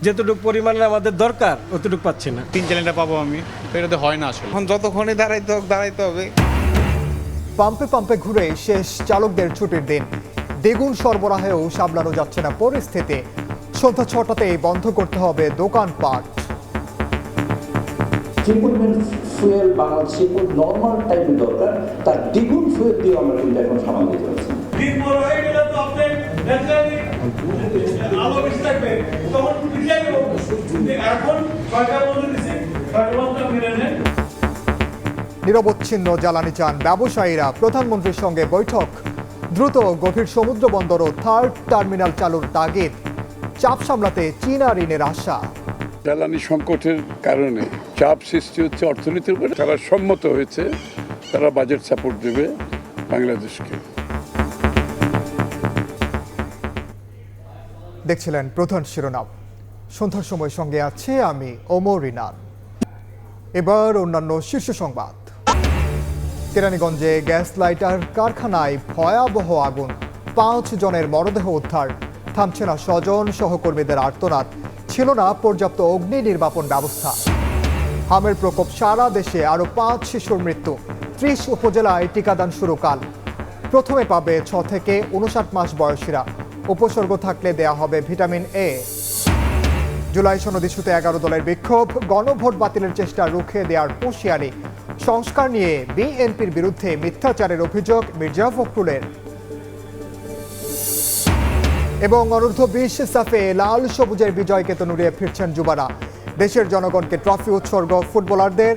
যেতটুকু পরিমাণে আমাদের দরকার অতটুকু পাচ্ছি না। 3 চ্যানেলটা পাবো আমি, তো এটাতে হয় না আসলে। এখন যতক্ষণই দাঁড়াইতে হবে। পাম্পে পাম্পে ঘুরে শেষ চালকদের ছুটির দিন, দ্বিগুণ সরবরাহেও সামলানো যাচ্ছে না পরিস্থিতি। সন্ধ্যা 6টাতেই বন্ধ করতে হবে দোকানপাট। যে পরিমাণ ফুয়েল বাংলাদেশে নর্মাল টাইমে দরকার, তার দ্বিগুণ ফুয়েল দিয়ে আমরা কিন্তু এখন সামাল দিতে পারছি। নিরবচ্ছিন্ন জ্বালানি চান ব্যবসায়ীরা, প্রধানমন্ত্রীর সঙ্গে বৈঠক। দ্রুত গভীর সমুদ্র বন্দর ও থার্ড টার্মিনাল চালুর তাগিদ। চাপ সামলাতে চীনা ঋণের আশা। জ্বালানি সংকটের কারণে চাপ সৃষ্টি হচ্ছে অর্থনীতির উপরে। তারা সম্মত হয়েছে, তারা বাজেট সাপোর্ট দেবে বাংলাদেশকে। দেখছিলেন প্রধান শিরোনাম। সন্ধ্যার সময় সঙ্গে আছে আমি ওমর রিনান। এবার অন্যান্য শীর্ষ সংবাদ। কেরানীগঞ্জে গ্যাস লাইটার কারখানায় ভয়াবহ আগুন, 5 জনের মরদেহ উদ্ধার। থামছে না স্বজন সহকর্মীদের আর্তনাদ। ছিল না পর্যাপ্ত অগ্নি নির্বাপন ব্যবস্থা। হামের প্রকোপ সারা দেশে, আরও 5 শিশুর মৃত্যু। 30 উপজেলায় টিকাদান শুরু কাল। প্রথমে পাবে 6 থেকে 59 মাস বয়সীরা। উপসর্গ থাকলে দেয়া হবে ভিটামিন এ। জুলাই সনদ ইস্যুতে 11 দলের বিক্ষোভ, গণভোট বাতিলের চেষ্টা রুখে দেওয়ার হুঁশিয়ারি। সংস্কার নিয়ে বিএনপির বিরুদ্ধে মিথ্যাচারের অভিযোগ মির্জা ফখরুলের। এবং অনূর্ধ্ব 20 সাফে লাল সবুজের বিজয়কে তনুরিয়ে ফিরছেন যুবারা। দেশের জনগণকে ট্রফি উৎসর্গ ফুটবলারদের।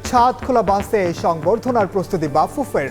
ছাদ খোলা বাসে সংবর্ধনার প্রস্তুতি বাফুফের।